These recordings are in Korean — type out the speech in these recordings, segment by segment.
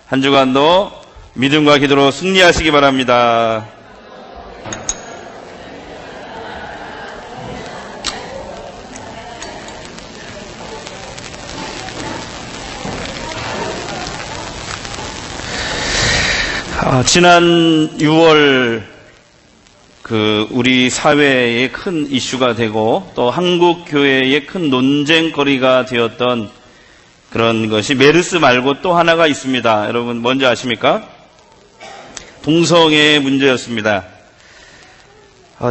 한 주간도 믿음과 기도로 승리하시기 바랍니다. 지난 6월 우리 사회의 큰 이슈가 되고 또 한국 교회의 큰 논쟁거리가 되었던 그런 것이 메르스 말고 또 하나가 있습니다. 여러분 뭔지 아십니까? 동성애 문제였습니다.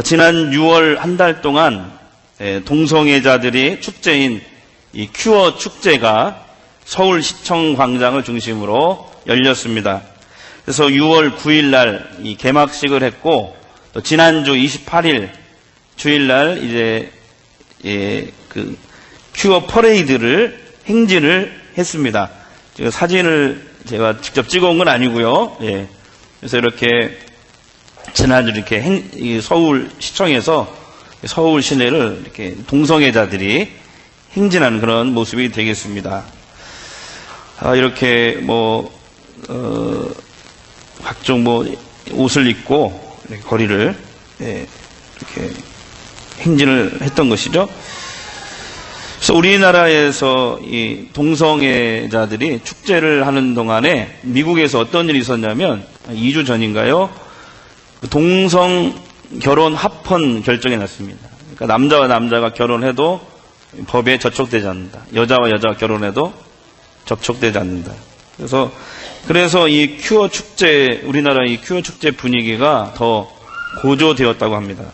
지난 6월 한 달 동안 동성애자들이 축제인 이 큐어 축제가 서울시청 광장을 중심으로 열렸습니다. 그래서 6월 9일 날 이 개막식을 했고 또 지난주 28일 주일날 이제 큐어 퍼레이드를 행진을 했습니다. 제가 사진을 제가 직접 찍어온 건 아니고요. 그래서 이렇게 지난주 이렇게 서울시청에서 서울 시내를 이렇게 동성애자들이 행진하는 그런 모습이 되겠습니다. 이렇게 각종 옷을 입고 이렇게 거리를 이렇게 행진을 했던 것이죠. 그래서 우리나라에서 이 동성애자들이 축제를 하는 동안에 미국에서 어떤 일이 있었냐면 2주 전인가요? 동성 결혼 합헌 결정이 났습니다. 그러니까 남자와 남자가 결혼해도 법에 저촉되지 않는다. 여자와 여자가 결혼해도 접촉되지 않는다. 그래서 이 큐어 축제, 우리나라 이 큐어 축제 분위기가 더 고조되었다고 합니다.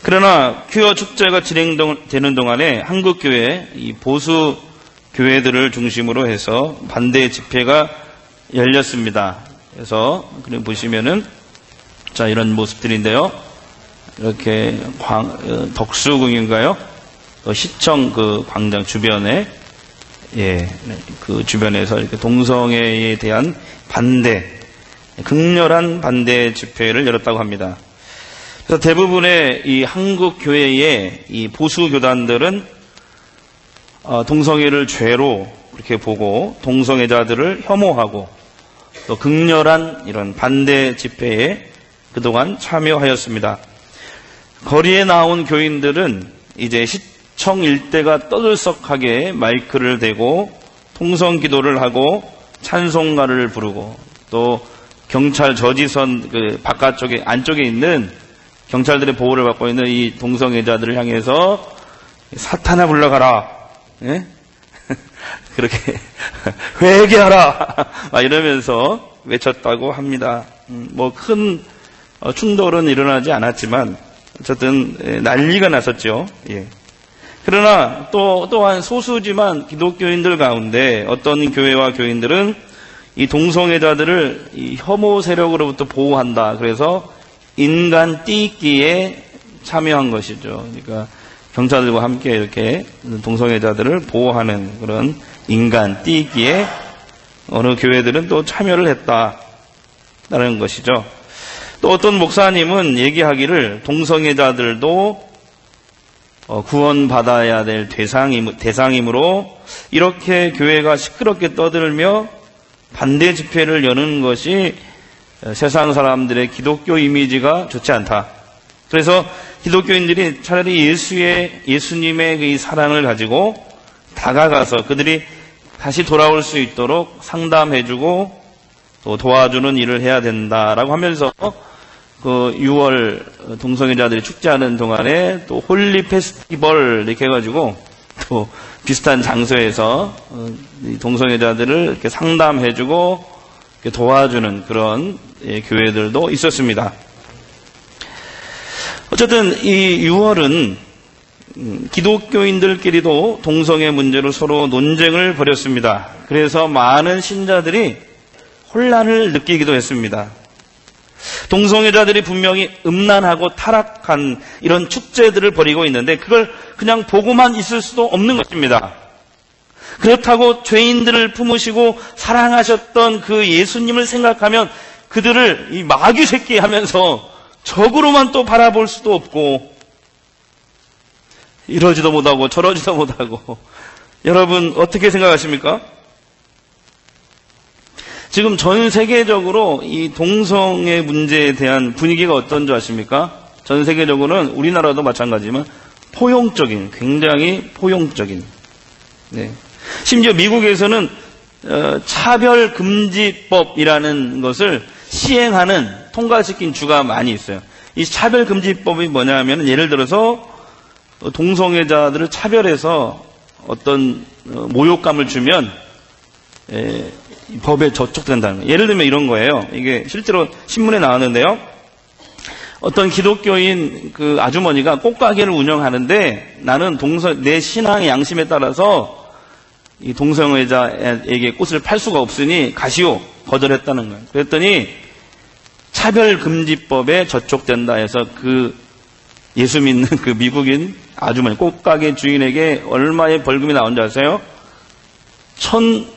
그러나 큐어 축제가 진행되는 동안에 한국교회, 이 보수 교회들을 중심으로 해서 반대 집회가 열렸습니다. 그래서 보시면은 자 이런 모습들인데요. 이렇게 덕수궁인가요? 시청 광장 주변에 그 주변에서 이렇게 동성애에 대한 극렬한 반대 집회를 열었다고 합니다. 그래서 대부분의 이 한국 교회의 이 보수 교단들은 동성애를 죄로 이렇게 보고 동성애자들을 혐오하고 또 극렬한 이런 반대 집회에 그동안 참여하였습니다. 거리에 나온 교인들은 이제 시청 일대가 떠들썩하게 마이크를 대고 통성 기도를 하고 찬송가를 부르고 또 경찰 저지선 안쪽에 있는 경찰들의 보호를 받고 있는 이 동성애자들을 향해서 사탄아 물러가라, 그렇게 회개하라 이러면서 외쳤다고 합니다. 큰 충돌은 일어나지 않았지만 어쨌든 난리가 났었죠. 그러나 또한 소수지만 기독교인들 가운데 어떤 교회와 교인들은 이 동성애자들을 이 혐오 세력으로부터 보호한다. 그래서 인간 띠기에 참여한 것이죠. 그러니까 경찰들과 함께 이렇게 동성애자들을 보호하는 그런 인간 띠기에 어느 교회들은 또 참여를 했다라는 것이죠. 또 어떤 목사님은 얘기하기를 동성애자들도 구원받아야 될 대상이므로 이렇게 교회가 시끄럽게 떠들며 반대 집회를 여는 것이 세상 사람들의 기독교 이미지가 좋지 않다. 그래서 기독교인들이 차라리 예수님의 이 사랑을 가지고 다가가서 그들이 다시 돌아올 수 있도록 상담해주고 또 도와주는 일을 해야 된다라고 하면서 6월 동성애자들이 축제하는 동안에 또 홀리 페스티벌 이렇게 해가지고 또 비슷한 장소에서 동성애자들을 이렇게 상담해주고 이렇게 도와주는 그런 교회들도 있었습니다. 어쨌든 이 6월은 기독교인들끼리도 동성애 문제로 서로 논쟁을 벌였습니다. 그래서 많은 신자들이 혼란을 느끼기도 했습니다. 동성애자들이 분명히 음란하고 타락한 이런 축제들을 벌이고 있는데 그걸 그냥 보고만 있을 수도 없는 것입니다. 그렇다고 죄인들을 품으시고 사랑하셨던 그 예수님을 생각하면 그들을 이 마귀 새끼 하면서 적으로만 또 바라볼 수도 없고 이러지도 못하고 저러지도 못하고 여러분 어떻게 생각하십니까? 지금 전 세계적으로 이 동성애 문제에 대한 분위기가 어떤 줄 아십니까? 전 세계적으로는 우리나라도 마찬가지지만 포용적인, 굉장히 포용적인. 네. 심지어 미국에서는 차별금지법이라는 것을 시행하는, 통과시킨 주가 많이 있어요. 이 차별금지법이 뭐냐면, 예를 들어서 동성애자들을 차별해서 어떤 모욕감을 주면 법에 저촉된다는 거예요. 예를 들면 이런 거예요. 이게 실제로 신문에 나왔는데요. 어떤 기독교인 그 아주머니가 꽃가게를 운영하는데, 나는 내 신앙의 양심에 따라서 이 동성애자에게 꽃을 팔 수가 없으니 가시오, 거절했다는 거예요. 그랬더니 차별금지법에 저촉된다 해서 그 예수 믿는 그 미국인 아주머니, 꽃가게 주인에게 얼마의 벌금이 나온 줄 아세요? $1,090.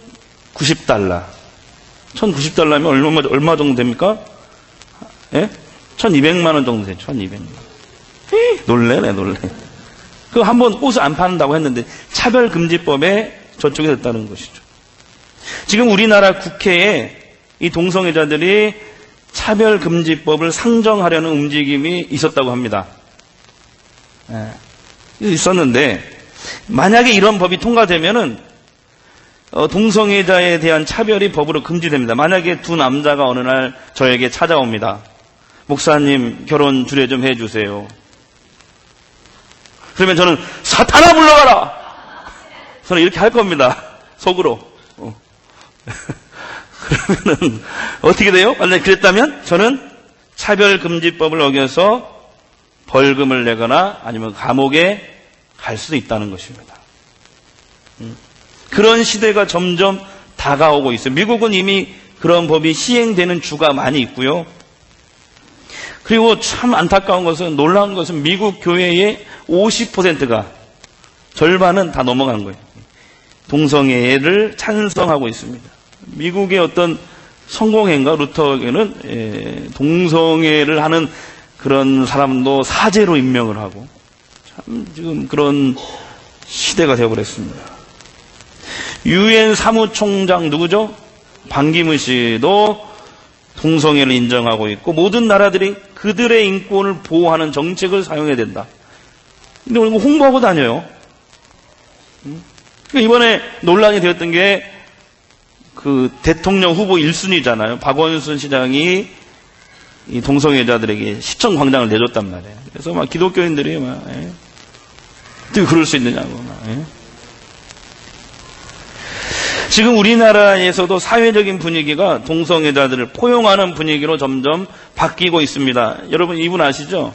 1,090달러면 얼마 정도 됩니까? 예? 1,200만 원 정도 되죠. 1,200만 원. 놀래. 그 한번 꽃을 안 판다고 했는데 차별금지법에 저촉이 됐다는 것이죠. 지금 우리나라 국회에 이 동성애자들이 차별금지법을 상정하려는 움직임이 있었다고 합니다. 예. 있었는데, 만약에 이런 법이 통과되면은 동성애자에 대한 차별이 법으로 금지됩니다. 만약에 두 남자가 어느 날 저에게 찾아옵니다. 목사님, 결혼 주례 좀 해주세요. 그러면 저는 사탄아 불러가라! 저는 이렇게 할 겁니다. 속으로. 그러면은 어떻게 돼요? 만약에 그랬다면 저는 차별금지법을 어겨서 벌금을 내거나 아니면 감옥에 갈 수도 있다는 것입니다. 그런 시대가 점점 다가오고 있어요. 미국은 이미 그런 법이 시행되는 주가 많이 있고요. 그리고 참 안타까운 것은, 놀라운 것은 미국 교회의 50%가, 절반은 다 넘어간 거예요. 동성애를 찬성하고 있습니다. 미국의 어떤 성공회인가 루터교는 동성애를 하는 그런 사람도 사제로 임명을 하고, 참 지금 그런 시대가 되어버렸습니다. 유엔 사무총장 누구죠? 반기문 씨도 동성애를 인정하고 있고, 모든 나라들이 그들의 인권을 보호하는 정책을 사용해야 된다. 근데 오늘 홍보하고 다녀요. 이번에 논란이 되었던 게 그 대통령 후보 1순위잖아요. 박원순 시장이 이 동성애자들에게 시청 광장을 내줬단 말이에요. 그래서 막 기독교인들이 막 어떻게 그럴 수 있느냐고 막. 지금 우리나라에서도 사회적인 분위기가 동성애자들을 포용하는 분위기로 점점 바뀌고 있습니다. 여러분 이분 아시죠?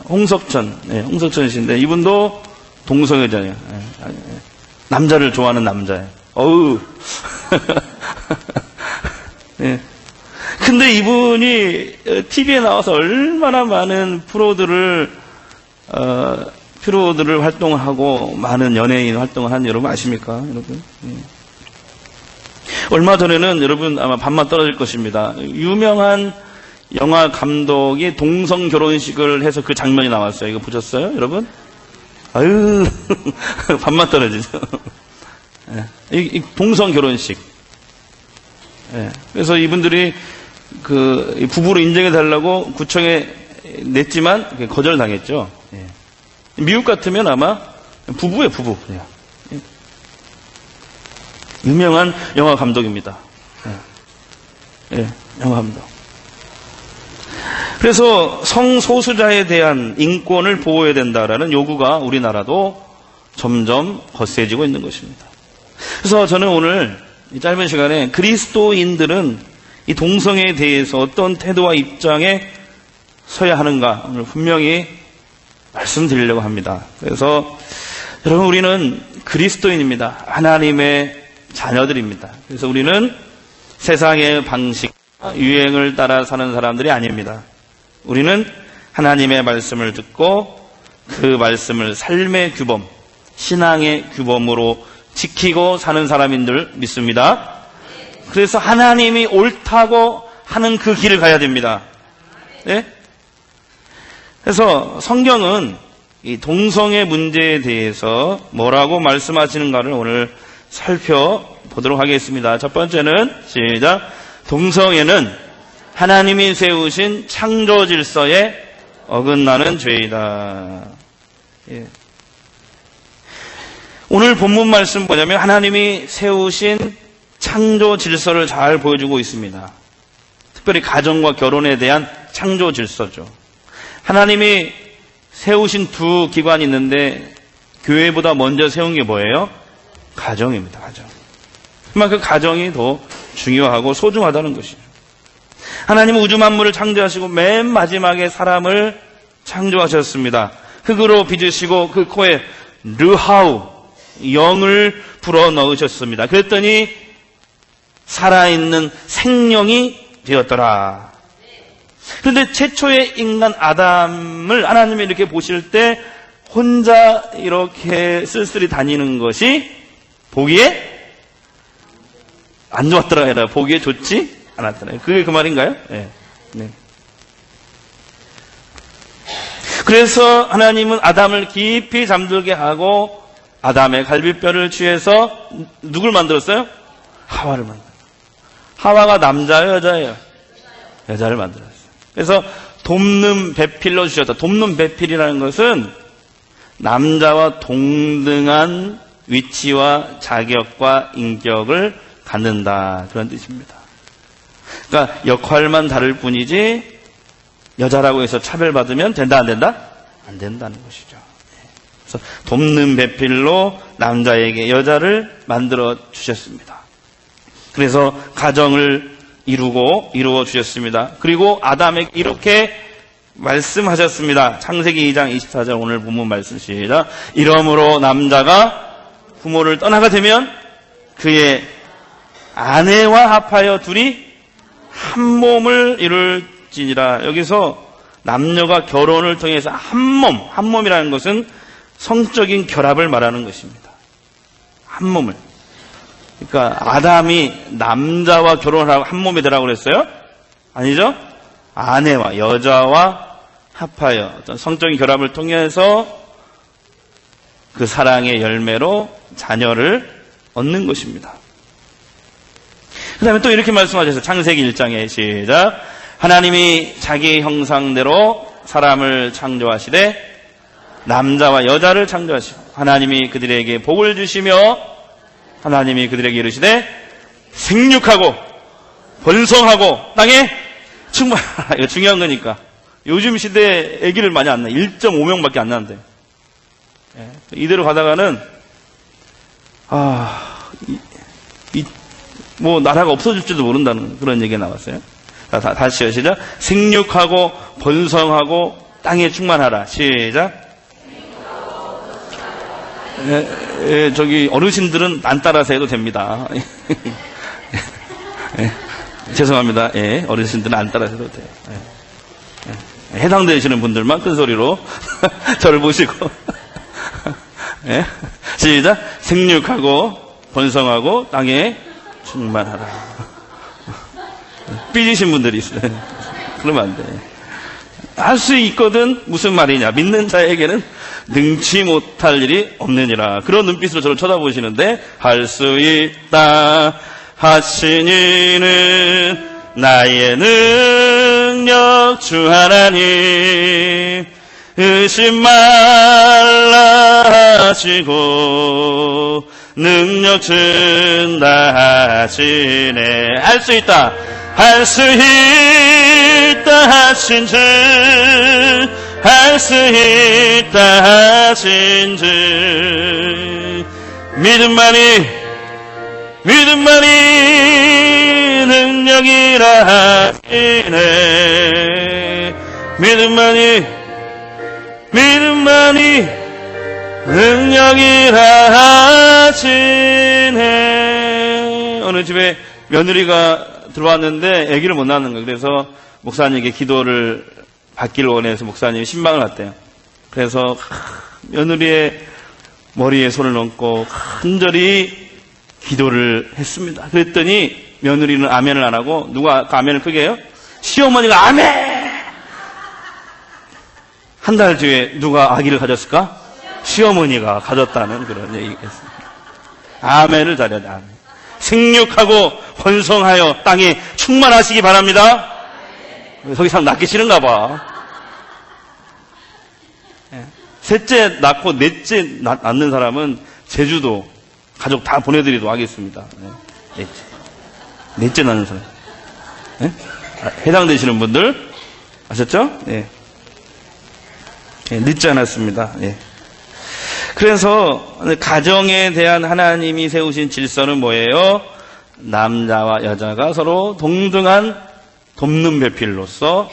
홍석천 씨인데 이분도 동성애자예요. 남자를 좋아하는 남자예요. 어우. 근데 이분이 TV에 나와서 얼마나 많은 프로들을 활동하고 많은 연예인 활동을 한 여러분 아십니까? 여러분? 얼마 전에는 여러분 아마 반만 떨어질 것입니다. 유명한 영화 감독이 동성 결혼식을 해서 그 장면이 나왔어요. 이거 보셨어요? 여러분? 아유, 반만 떨어지죠. 이 동성 결혼식. 그래서 이분들이 그 부부로 인정해 달라고 구청에 냈지만 거절당했죠. 미국 같으면 아마 부부예요, 부부. 그냥. 유명한 영화 감독입니다. 영화 감독. 그래서 성소수자에 대한 인권을 보호해야 된다라는 요구가 우리나라도 점점 거세지고 있는 것입니다. 그래서 저는 오늘 이 짧은 시간에 그리스도인들은 이 동성애에 대해서 어떤 태도와 입장에 서야 하는가 오늘 분명히 말씀드리려고 합니다. 그래서 여러분 우리는 그리스도인입니다. 하나님의 자녀들입니다. 그래서 우리는 세상의 방식, 유행을 따라 사는 사람들이 아닙니다. 우리는 하나님의 말씀을 듣고 그 말씀을 삶의 규범, 신앙의 규범으로 지키고 사는 사람인 줄 믿습니다. 그래서 하나님이 옳다고 하는 그 길을 가야 됩니다. 네? 그래서 성경은 이 동성애 문제에 대해서 뭐라고 말씀하시는가를 오늘 살펴보도록 보도록 하겠습니다. 첫 번째는 시작. 동성애는 하나님이 세우신 창조 질서에 어긋나는 죄이다. 예. 오늘 본문 말씀 보자면 하나님이 세우신 창조 질서를 잘 보여주고 있습니다. 특별히 가정과 결혼에 대한 창조 질서죠. 하나님이 세우신 두 기관이 있는데 교회보다 먼저 세운 게 뭐예요? 가정입니다. 가정. 그만큼 가정이 더 중요하고 소중하다는 것이죠. 하나님은 우주 만물을 창조하시고 맨 마지막에 사람을 창조하셨습니다. 흙으로 빚으시고 그 코에 르하우, 영을 불어넣으셨습니다. 그랬더니 살아있는 생명이 되었더라. 그런데 최초의 인간 아담을 하나님이 이렇게 보실 때 혼자 이렇게 쓸쓸히 다니는 것이 보기에 안 좋았더라 해라. 보기에 좋지 않았더라. 그게 그 말인가요? 네. 네. 그래서 하나님은 아담을 깊이 잠들게 하고 아담의 갈비뼈를 취해서 누굴 만들었어요? 하와를 만들었어요. 하와가 남자예요, 여자예요? 여자를 만들었어요. 그래서 돕는 배필로 주셨다. 돕는 배필이라는 것은 남자와 동등한 위치와 자격과 인격을 갖는다. 그런 뜻입니다. 그러니까 역할만 다를 뿐이지 여자라고 해서 차별받으면 된다, 안 된다? 안 된다는 것이죠. 그래서 돕는 배필로 남자에게 여자를 만들어 주셨습니다. 그래서 가정을 이루어 주셨습니다. 그리고 아담에게 이렇게 말씀하셨습니다. 창세기 2장 24절 오늘 본문 말씀 시작. 이러므로 남자가 부모를 떠나가 되면 그의 아내와 합하여 둘이 한 몸을 이룰지니라. 여기서 남녀가 결혼을 통해서 한 몸이라는 것은 성적인 결합을 말하는 것입니다. 한 몸을. 그러니까 아담이 남자와 결혼을 하고 한 몸이 되라고 그랬어요? 아니죠? 아내와 여자와 합하여 어떤 성적인 결합을 통해서 그 사랑의 열매로 자녀를 얻는 것입니다. 그 다음에 또 이렇게 말씀하셨어요. 창세기 1장에 시작. 하나님이 자기 형상대로 사람을 창조하시되 남자와 여자를 창조하시고 하나님이 그들에게 복을 주시며 하나님이 그들에게 이르시되 생육하고 번성하고 땅에 충만하라. 이거 중요한 거니까. 요즘 시대에 아기를 많이 안 낳아요. 1.5명밖에 안 낳는데. 이대로 가다가는 뭐 나라가 없어질지도 모른다는 그런 얘기가 나왔어요. 다시요. 시작. 생육하고 번성하고 땅에 충만하라. 시작. 저기 어르신들은 안 따라서 해도 됩니다. 죄송합니다. 어르신들은 안 따라서 해도 돼요. 해당되시는 분들만 큰 소리로 저를 보시고 시작. 생육하고 번성하고 땅에 충만하라. 삐지신 분들이 있어요. 그러면 안 돼. 할 수 있거든. 무슨 말이냐. 믿는 자에게는 능치 못할 일이 없느니라. 그런 눈빛으로 저를 쳐다보시는데 할 수 있다 하시니는 나의 능력 주 하나님 의심 말라 하시고 능력 준다 하시네. 할 수 있다. 할 수 있다 하신 주 할 수 있다 하신 주 믿음만이 능력이라 하시네. 믿음만이 능력이라 하시네. 어느 집에 며느리가 들어왔는데 아기를 못 낳는 거예요. 그래서 목사님에게 기도를 받기를 원해서 목사님이 신방을 왔대요. 그래서 며느리의 머리에 손을 얹고 간절히 기도를 했습니다. 그랬더니 며느리는 아멘을 안 하고 누가 그 아멘을 크게 해요? 시어머니가 아멘! 한 달 뒤에 누가 아기를 가졌을까? 시어머니가 가졌다는 그런 얘기가 있습니다. 아멘을 잘해야 돼. 아멘. 생육하고 번성하여 땅에 충만하시기 바랍니다. 더 이상 낳기 싫은가 봐. 셋째 낳고 넷째 낳는 사람은 제주도 가족 다 보내드리도록 하겠습니다. 넷째 낳는 사람. 해당되시는 분들 아셨죠? 늦지 않았습니다. 그래서 가정에 대한 하나님이 세우신 질서는 뭐예요? 남자와 여자가 서로 동등한 돕는 배필로서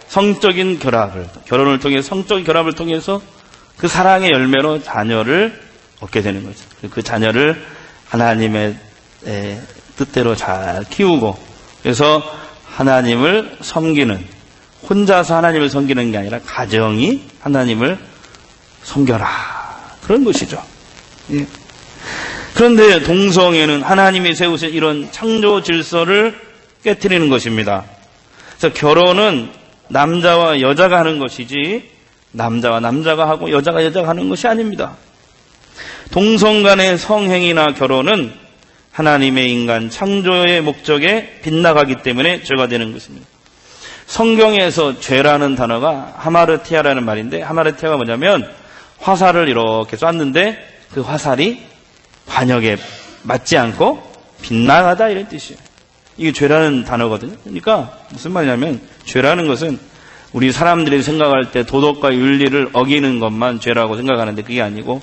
성적인 결혼을 통해 성적인 결합을 통해서 그 사랑의 열매로 자녀를 얻게 되는 거죠. 그 자녀를 하나님의 뜻대로 잘 키우고, 그래서 하나님을 섬기는, 혼자서 하나님을 섬기는 게 아니라 가정이 하나님을 섬겨라, 그런 것이죠. 그런데 동성애는 하나님이 세우신 이런 창조 질서를 깨트리는 것입니다. 그래서 결혼은 남자와 여자가 하는 것이지 남자와 남자가 하고 여자가 하는 것이 아닙니다. 동성 간의 성행위나 결혼은 하나님의 인간 창조의 목적에 빗나가기 때문에 죄가 되는 것입니다. 성경에서 죄라는 단어가 하마르티아라는 말인데, 하마르티아가 뭐냐면 화살을 이렇게 쐈는데 그 화살이 반역에 맞지 않고 빗나가다, 이런 뜻이에요. 이게 죄라는 단어거든요. 그러니까 무슨 말이냐면, 죄라는 것은 우리 사람들이 생각할 때 도덕과 윤리를 어기는 것만 죄라고 생각하는데 그게 아니고,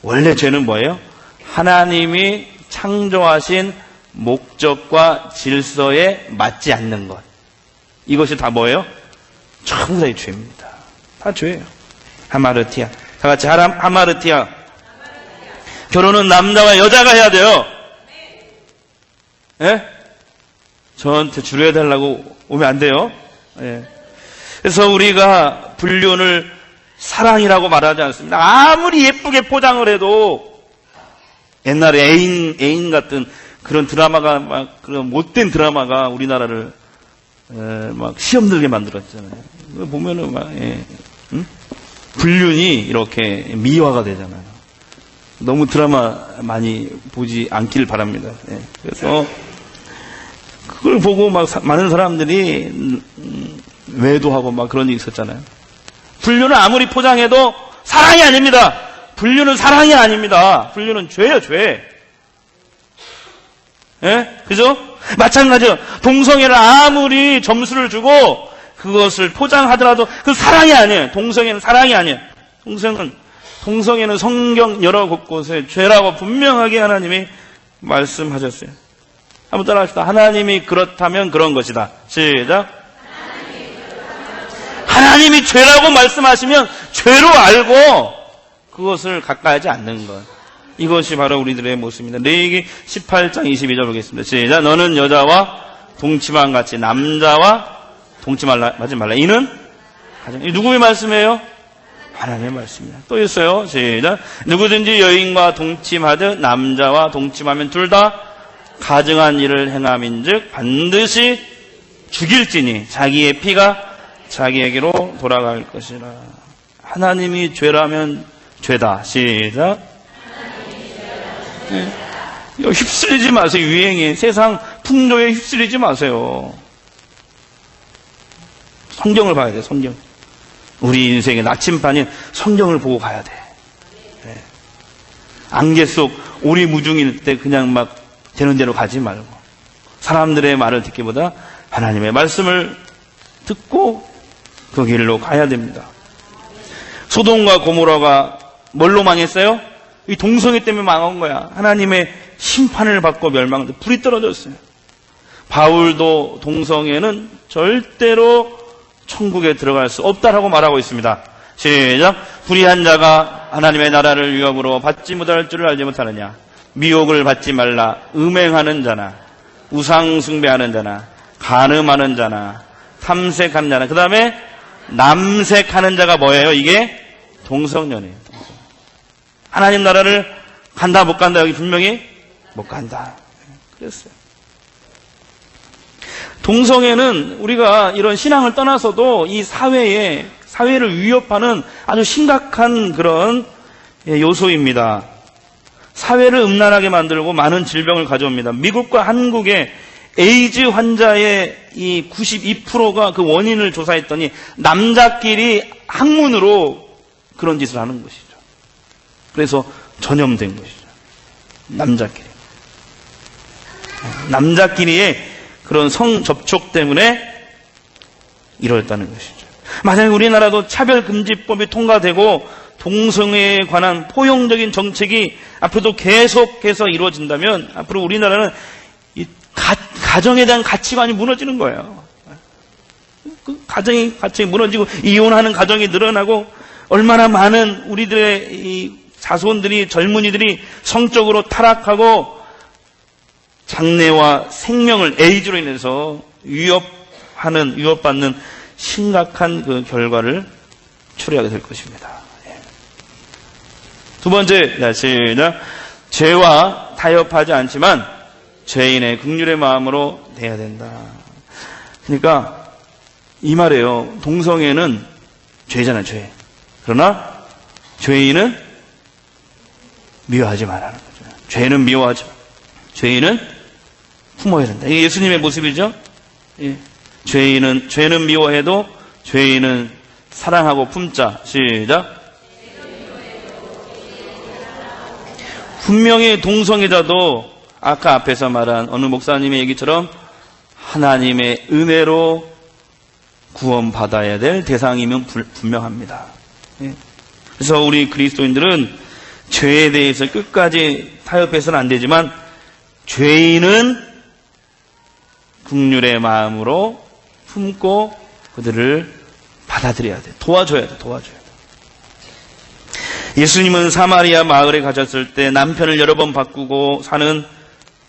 원래 죄는 뭐예요? 하나님이 창조하신 목적과 질서에 맞지 않는 것. 이것이 다 뭐예요? 전부 다 죄입니다. 다 죄예요. 하마르티아. 다 같이 하마르티아. 결혼은 남자와 여자가 해야 돼요. 저한테 주례해달라고 오면 안 돼요. 그래서 우리가 불륜을 사랑이라고 말하지 않습니다. 아무리 예쁘게 포장을 해도 옛날에 애인 같은 그런 드라마가, 막 그런 못된 드라마가 우리나라를 막 시험 들게 만들었잖아요. 보면은 막 불륜이 이렇게 미화가 되잖아요. 너무 드라마 많이 보지 않길 바랍니다. 그래서 그걸 보고 막 많은 사람들이 외도하고 막 그런 일이 있었잖아요. 불륜을 아무리 포장해도 사랑이 아닙니다. 불륜은 사랑이 아닙니다. 불륜은 죄예요, 죄. 그죠? 마찬가지로 동성애를 아무리 점수를 주고 그것을 포장하더라도 그 사랑이 아니에요. 동성애는 사랑이 아니에요. 동성애는 성경 여러 곳곳에 죄라고 분명하게 하나님이 말씀하셨어요. 한번 따라합시다. 하나님이 그렇다면 그런 것이다. 시작. 하나님이 죄라고 말씀하시면 죄로 알고 그것을 가까이 하지 않는 것. 이것이 바로 우리들의 모습입니다. 레위기 18장 22절 보겠습니다. 시작. 너는 여자와 동침한 같이 남자와 동치 말라, 하지 말라. 이는 가정. 이 누구의 말씀이에요? 하나님의 말씀입니다. 또 있어요. 시작. 누구든지 여인과 동침하듯 남자와 동침하면 둘 다 가증한 일을 행함인즉 반드시 죽일지니 자기의 피가 자기에게로 돌아갈 것이라. 하나님이 죄라면 죄다. 시작. 휩쓸리지 마세요. 유행에, 세상 풍조에 휩쓸리지 마세요. 성경을 봐야 돼. 성경. 우리 인생의 나침반인 성경을 보고 가야 돼. 안개 속 오리무중일 때 그냥 막 되는 대로 가지 말고 사람들의 말을 듣기보다 하나님의 말씀을 듣고 그 길로 가야 됩니다. 소돔과 고모라가 뭘로 망했어요? 이 동성애 때문에 망한 거야. 하나님의 심판을 받고 멸망돼 불이 떨어졌어요. 바울도 동성애는 절대로 천국에 들어갈 수 없다라고 말하고 있습니다. 시작. 불의한 자가 하나님의 나라를 위협으로 받지 못할 줄을 알지 못하느냐. 미혹을 받지 말라. 음행하는 자나 우상 숭배하는 자나 간음하는 자나 탐색하는 자나, 그 다음에 남색하는 자가 뭐예요? 이게 동성연애예요. 하나님 나라를 간다 못 간다? 여기 분명히 못 간다 그랬어요. 동성애는 우리가 이런 신앙을 떠나서도 이 사회를 위협하는 아주 심각한 그런 요소입니다. 사회를 음란하게 만들고 많은 질병을 가져옵니다. 미국과 한국의 에이즈 환자의 이 92%가 그 원인을 조사했더니 남자끼리 학문으로 그런 짓을 하는 것이죠. 그래서 전염된 것이죠. 남자끼리의 그런 성접촉 때문에 이렇다는 것이죠. 만약에 우리나라도 차별금지법이 통과되고 동성애에 관한 포용적인 정책이 앞으로도 계속해서 이루어진다면 앞으로 우리나라는 이 가정에 대한 가치관이 무너지는 거예요. 그 가정이 무너지고 이혼하는 가정이 늘어나고 얼마나 많은 우리들의 이 자손들이 젊은이들이 성적으로 타락하고 장래와 생명을 에이즈로 인해서 위협받는 심각한 그 결과를 초래하게 될 것입니다. 두 번째, 시작. 죄와 타협하지 않지만 죄인의 긍휼의 마음으로 대해야 된다. 그러니까 이 말이에요. 동성애는 죄잖아요, 죄. 그러나 죄인은 미워하지 말라는 거죠. 죄는 미워하지 마. 죄인은 품어야 된다. 이게 예수님의 모습이죠. 예. 죄는 미워해도 죄인은 사랑하고 품자. 시작. 분명히 동성애자도 아까 앞에서 말한 어느 목사님의 얘기처럼 하나님의 은혜로 구원받아야 될 대상이면 분명합니다. 그래서 우리 그리스도인들은 죄에 대해서 끝까지 타협해서는 안 되지만 죄인은 긍휼의 마음으로 품고 그들을 받아들여야 돼. 도와줘야 돼. 예수님은 사마리아 마을에 가셨을 때 남편을 여러 번 바꾸고 사는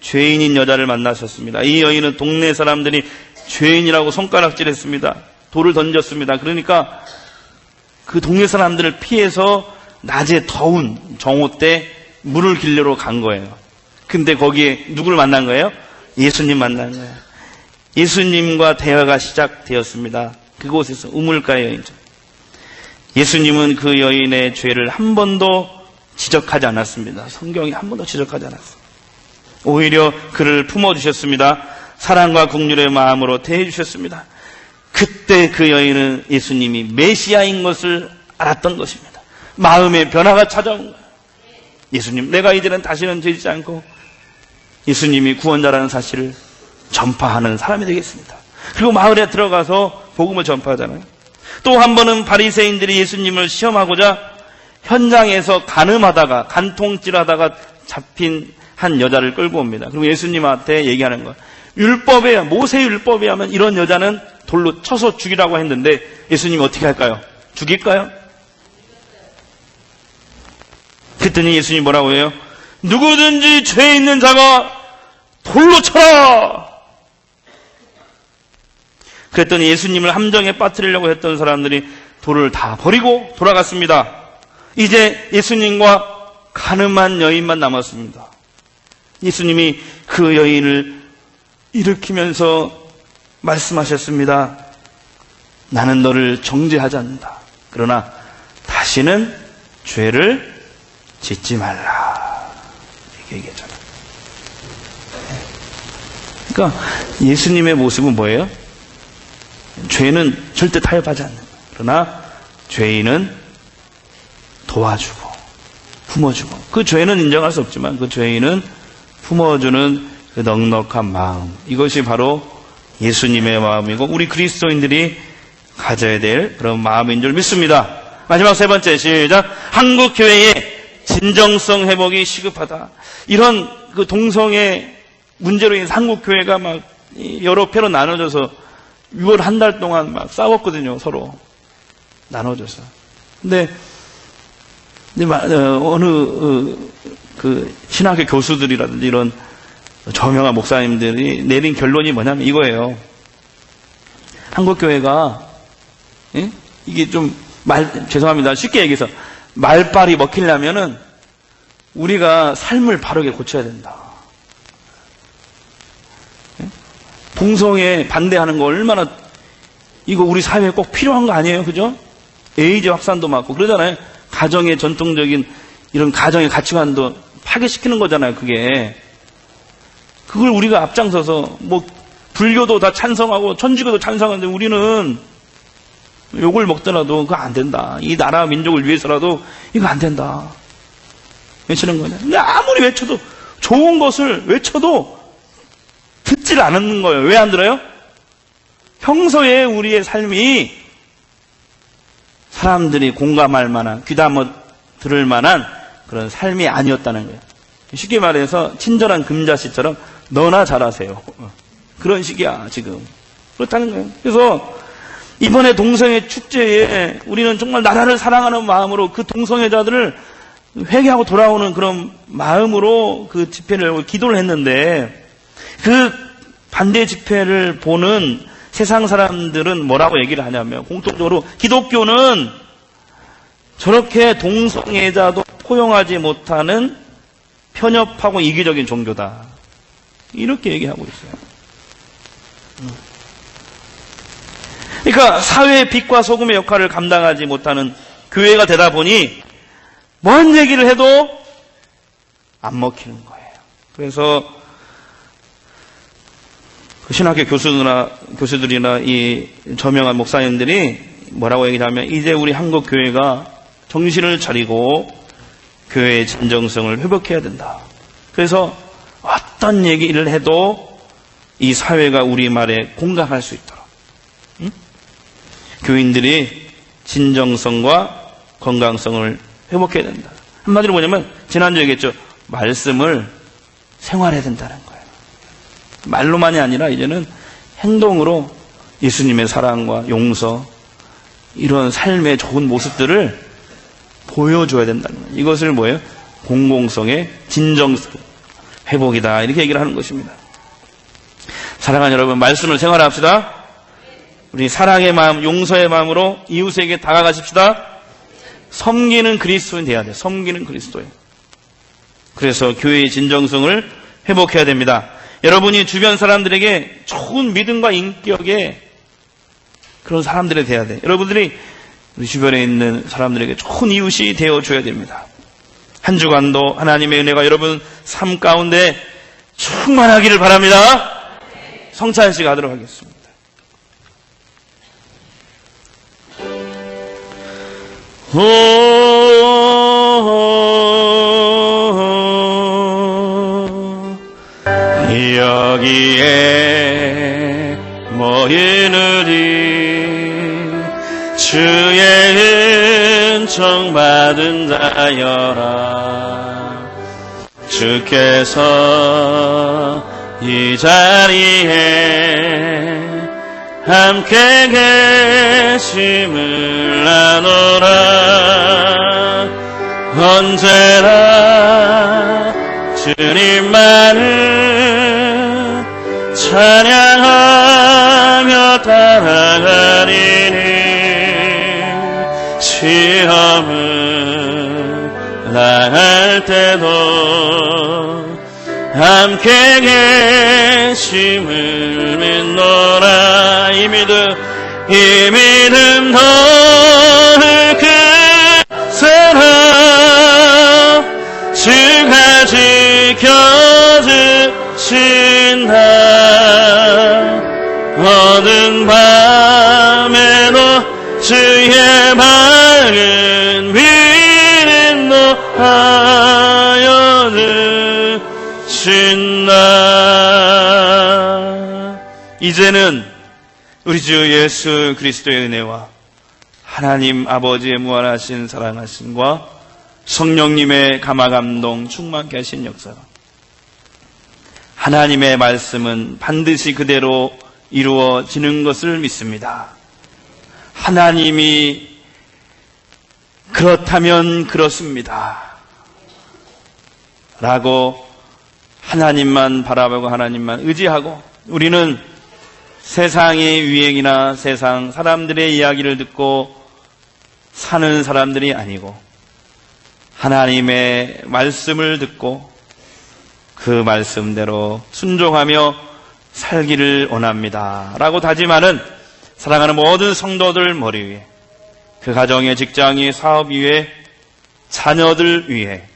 죄인인 여자를 만나셨습니다. 이 여인은 동네 사람들이 죄인이라고 손가락질했습니다. 돌을 던졌습니다. 그러니까 그 동네 사람들을 피해서 낮에 더운 정오 때 물을 길러러 간 거예요. 근데 거기에 누구를 만난 거예요? 예수님 만난 거예요. 예수님과 대화가 시작되었습니다. 그곳에서 우물가의 여인이죠. 예수님은 그 여인의 죄를 한 번도 지적하지 않았습니다. 성경이 한 번도 지적하지 않았어요. 오히려 그를 품어주셨습니다. 사랑과 긍휼의 마음으로 대해주셨습니다. 그때 그 여인은 예수님이 메시아인 것을 알았던 것입니다. 마음의 변화가 찾아온 거예요. 예수님, 내가 이제는 다시는 죄짓지 않고 예수님이 구원자라는 사실을 전파하는 사람이 되겠습니다. 그리고 마을에 들어가서 복음을 전파하잖아요. 또 한 번은 바리새인들이 예수님을 시험하고자 현장에서 간통질하다가 잡힌 한 여자를 끌고 옵니다. 그리고 예수님한테 얘기하는 거예요. 모세 율법에 하면 이런 여자는 돌로 쳐서 죽이라고 했는데 예수님이 어떻게 할까요? 죽일까요? 그랬더니 예수님이 뭐라고 해요? 누구든지 죄 있는 자가 돌로 쳐라! 그랬더니 예수님을 함정에 빠뜨리려고 했던 사람들이 돌을 다 버리고 돌아갔습니다. 이제 예수님과 가늠한 여인만 남았습니다. 예수님이 그 여인을 일으키면서 말씀하셨습니다. 나는 너를 정죄하지 않는다. 그러나 다시는 죄를 짓지 말라. 이렇게 얘기했잖아요. 그러니까 예수님의 모습은 뭐예요? 죄는 절대 타협하지 않는 거예요. 그러나 죄인은 도와주고 품어주고, 그 죄는 인정할 수 없지만 그 죄인은 품어주는 그 넉넉한 마음, 이것이 바로 예수님의 마음이고 우리 그리스도인들이 가져야 될 그런 마음인 줄 믿습니다. 마지막 세 번째, 시작. 한국 교회의 진정성 회복이 시급하다. 이런 그 동성애 문제로 인해서 한국 교회가 막 여러 패로 나눠져서 6월 한 달 동안 막 싸웠거든요, 서로. 나눠져서. 근데 어느, 그, 신학교 교수들이라든지 이런 저명한 목사님들이 내린 결론이 뭐냐면 이거예요. 한국교회가, 예? 이게 좀 죄송합니다. 쉽게 얘기해서, 말빨이 먹히려면은 우리가 삶을 바르게 고쳐야 된다. 동성애 반대하는 거 얼마나, 이거 우리 사회에 꼭 필요한 거 아니에요? 그죠? 에이즈 확산도 많고 그러잖아요. 가정의 전통적인 이런 가정의 가치관도 파괴시키는 거잖아요, 그게. 그걸 우리가 앞장서서, 불교도 다 찬성하고, 천주교도 찬성하는데 우리는 욕을 먹더라도 그거 안 된다. 이 나라 민족을 위해서라도 이거 안 된다. 외치는 거냐. 근데 아무리 외쳐도, 좋은 것을 외쳐도 듣질 않는 거예요. 왜 안 들어요? 평소에 우리의 삶이 사람들이 공감할 만한, 귀담아 들을 만한 그런 삶이 아니었다는 거예요. 쉽게 말해서 친절한 금자씨처럼 너나 잘하세요. 그런 식이야 지금. 그렇다는 거예요. 그래서 이번에 동성애 축제에 우리는 정말 나라를 사랑하는 마음으로 그 동성애자들을 회개하고 돌아오는 그런 마음으로 그 집회를 기도를 했는데, 그 반대 집회를 보는 세상 사람들은 뭐라고 얘기를 하냐면, 공통적으로 기독교는 저렇게 동성애자도 포용하지 못하는 편협하고 이기적인 종교다, 이렇게 얘기하고 있어요. 그러니까 사회의 빛과 소금의 역할을 감당하지 못하는 교회가 되다 보니 뭔 얘기를 해도 안 먹히는 거예요. 그래서 신학교 교수들이나 이 저명한 목사님들이 뭐라고 얘기하면, 이제 우리 한국 교회가 정신을 차리고 교회의 진정성을 회복해야 된다. 그래서 어떤 얘기를 해도 이 사회가 우리 말에 공감할 수 있도록, 교인들이 진정성과 건강성을 회복해야 된다. 한마디로 뭐냐면, 지난주에 얘기했죠. 말씀을 생활해야 된다는 거예요. 말로만이 아니라 이제는 행동으로 예수님의 사랑과 용서, 이런 삶의 좋은 모습들을 보여줘야 된다는 거예요. 이것을 뭐예요? 공공성의 진정성 회복이다, 이렇게 얘기를 하는 것입니다. 사랑하는 여러분, 말씀을 생활합시다. 우리 사랑의 마음, 용서의 마음으로 이웃에게 다가가십시다. 섬기는 그리스도인 돼야 돼요. 섬기는 그리스도인. 그래서 교회의 진정성을 회복해야 됩니다. 여러분이 주변 사람들에게 좋은 믿음과 인격의 그런 사람들이 돼야 돼요. 여러분들이 우리 주변에 있는 사람들에게 좋은 이웃이 되어줘야 됩니다. 한 주간도 하나님의 은혜가 여러분 삶 가운데 충만하기를 바랍니다. 성찬식 하도록 하겠습니다. 여기에 모이느니 주의 은총 받은 자여라. 주께서 이 자리에 함께 계심을 아노라. 언제나 주님만을 찬양하며 따라가리니 시험을 당할 때도 함께 계심을 믿노라. 이 믿음 너를 그세라. 주가 지켜주신다. 어두운 밤에도 주의 밝은 빛 노하여 주신다. 이제는 우리 주 예수 그리스도의 은혜와 하나님 아버지의 무한하신 사랑하심과 성령님의 감화감동 충만케 하신 역사로 하나님의 말씀은 반드시 그대로 이루어지는 것을 믿습니다. 하나님이 그렇다면 그렇습니다 라고 하나님만 바라보고 하나님만 의지하고, 우리는 세상의 유행이나 세상 사람들의 이야기를 듣고 사는 사람들이 아니고 하나님의 말씀을 듣고 그 말씀대로 순종하며 살기를 원합니다 라고 다짐하는 사랑하는 모든 성도들 머리 위에, 그 가정의 직장 위에, 사업 위에, 자녀들 위에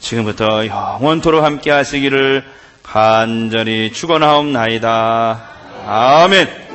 지금부터 영원토록 함께 하시기를 간절히 축원하옵나이다. 아멘.